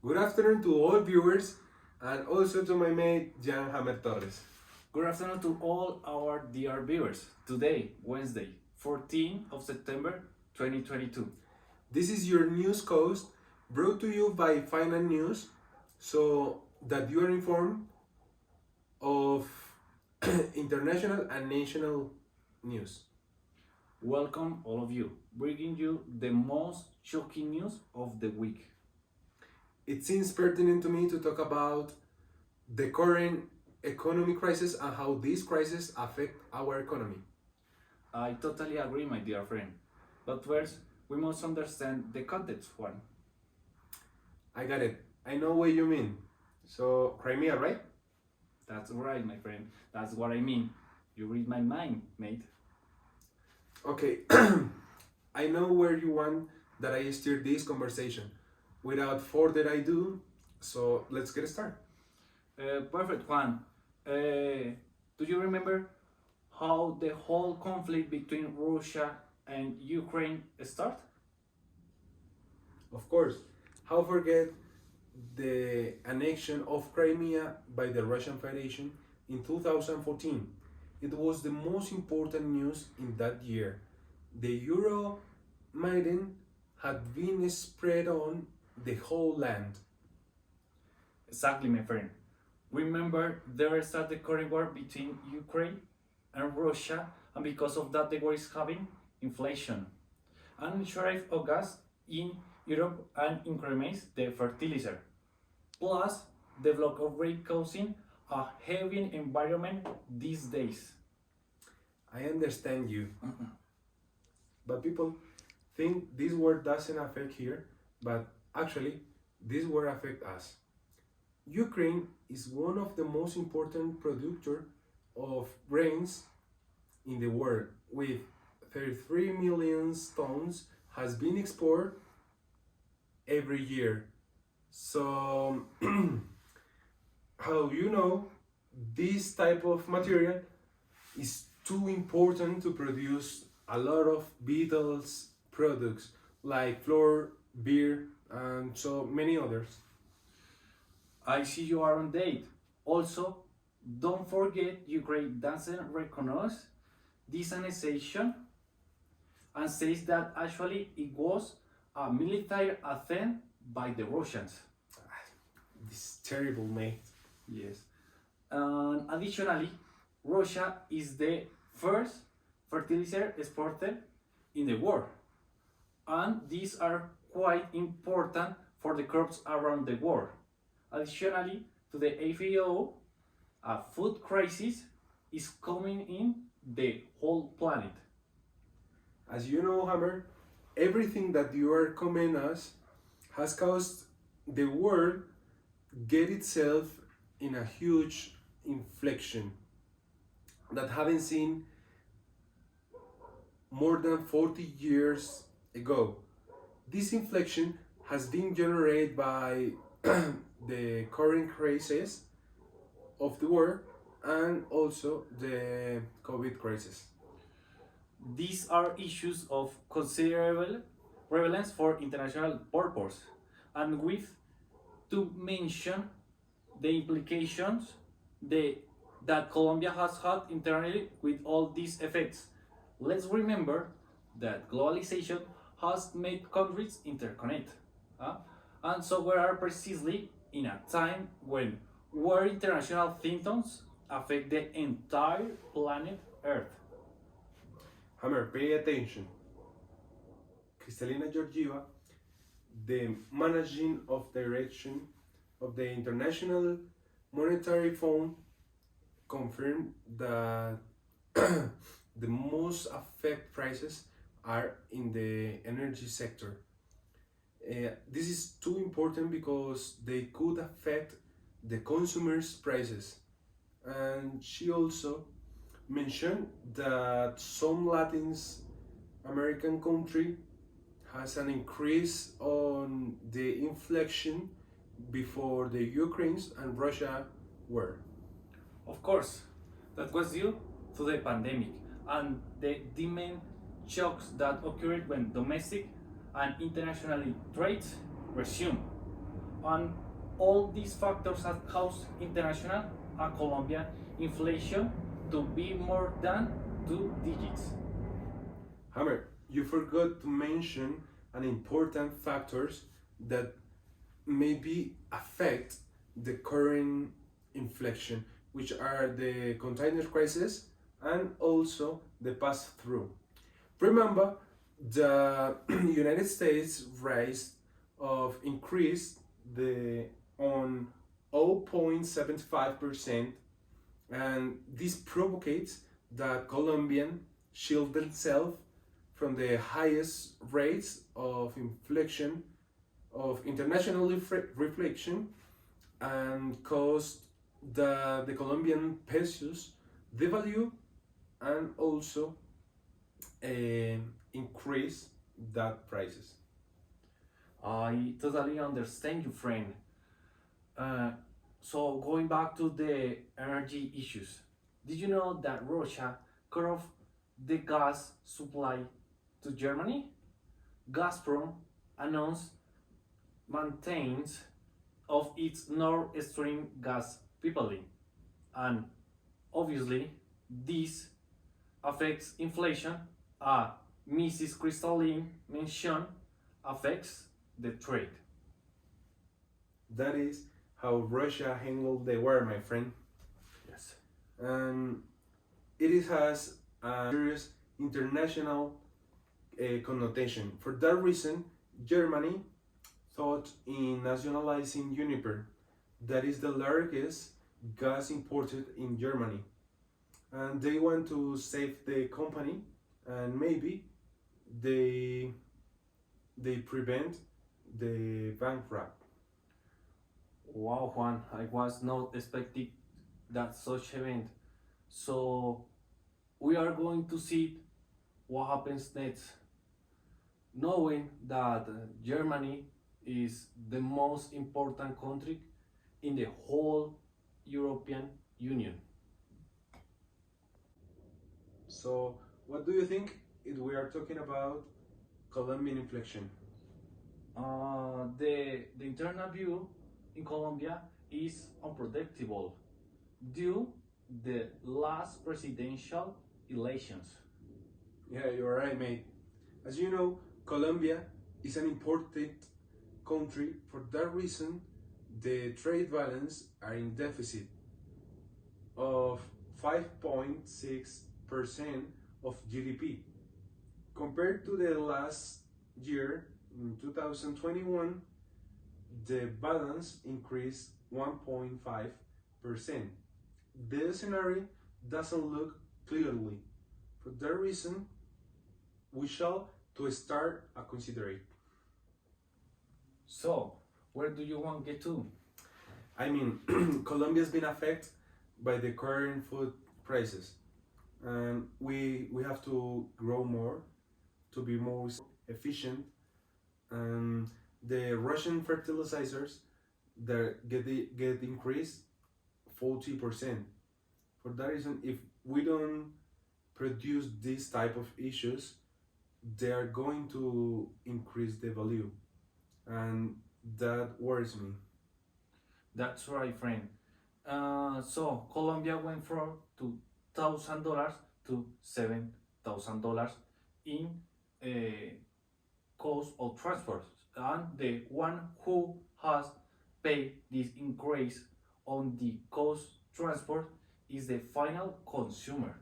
Good afternoon to all viewers and also to my mate Jan Hammer Torres. Good afternoon to all our dear viewers. Today, Wednesday, 14th of September 2022. This is your news coast brought to you by Finnan News so that you are informed of international and national news. Welcome, all of you, bringing you the most shocking news of the week. It seems pertinent to me to talk about the current economy crisis and how this crisis affect our economy. I totally agree, my dear friend. But first, we must understand the context one. I got it. I know what you mean. So, Crimea, right? That's right, my friend. That's what I mean. You read my mind, mate. Okay, I know where you want that I steer this conversation. Without further ado, so let's get started. Perfect, Juan. Do you remember how the whole conflict between Russia and Ukraine started? Of course, how forget the annexion of Crimea by the Russian Federation in 2014. It was the most important news in that year. The Euro Maiden had been spread on the whole land. Exactly, my friend. Remember, there started the current war between Ukraine and Russia, and because of that, the war is having inflation. And shortage of gas in Europe and increments the fertilizer. Plus, the block of rate causing a heavy environment these days. I understand you, but people think this war doesn't affect here, but actually, this war affect us. Ukraine is one of the most important producer of grains in the world, with 33 million tons has been exported every year. So, how you know this type of material is too important to produce a lot of Beatles products like flour, beer, and so many others. I see you are on date. Also, don't forget Ukraine doesn't recognize this annexation and says that actually it was a military attempt by the Russians. This is terrible, mate. Yes. And additionally, Russia is the first fertilizer exporter in the world. And these are quite important for the crops around the world. Additionally to the FAO, a food crisis is coming in the whole planet. As you know, Hammer, everything that you are commenting us has caused the world get itself in a huge inflection that haven't seen more than 40 years ago. This inflection has been generated by the current crisis of the world and also the COVID crisis. These are issues of considerable relevance for international purpose, and with to mention the implications that Colombia has had internally with all these effects. Let's remember that globalization has made countries interconnect. And so we are precisely in a time when where international symptoms affect the entire planet Earth. Hammer, pay attention. Kristalina Georgieva, the managing of direction of the International Monetary Fund, confirmed that the most affected prices are in the energy sector. This is too important because they could affect the consumers' prices. And she also mentioned that some Latin American country has an increase on the inflation before the Ukraine and Russia war. Of course, that was due to the pandemic and the demand shocks that occurred when domestic and international trade resumed. And all these factors have caused international and Colombian inflation to be more than 2 digits. Hammer, you forgot to mention an important factors that maybe affect the current inflation, which are the container crisis and also the pass through. Remember, the United States rate of increase the on 0.75%, and this provocates that Colombian shield themselves from the highest rates of inflation of international reflection, and caused the Colombian pesos devalue and also increase that prices. I totally understand you, friend. Uh, so going back to the energy issues, did you know that Russia cut off the gas supply to Germany? Gazprom announced maintenance of its Nord Stream gas pipeline, and obviously this affects inflation. Mrs. Crystalline mentioned affects the trade. That is how Russia handled the war, my friend. Yes. And has a serious international connotation. For that reason, Germany thought in nationalizing Uniper, that is the largest gas imported in Germany. And they want to save the company, and maybe they prevent the bankrupt. Wow, Juan, I was not expecting that such event. So we are going to see what happens next, knowing that Germany is the most important country in the whole European Union. So, what do you think if we are talking about Colombian inflation? The internal view in Colombia is unpredictable due the last presidential elections. Yeah, you're right, mate. As you know, Colombia is an important country. For that reason, the trade balance are in deficit of 5.6% of GDP. Compared to the last year, in 2021, the balance increased 1.5%. The scenario doesn't look clearly. For that reason, we shall to start a considerate. So, where do you want to get to? I mean, Colombia has been affected by the current food prices, and we have to grow more to be more efficient. And the Russian fertilizers that get increased 40%. For that reason, if we don't produce this type of issues, they are going to increase the value, and that worries me. That's right, friend. So Colombia went from $2,000 to $7,000 in cost of transport, and the one who has paid this increase on the cost transport is the final consumer.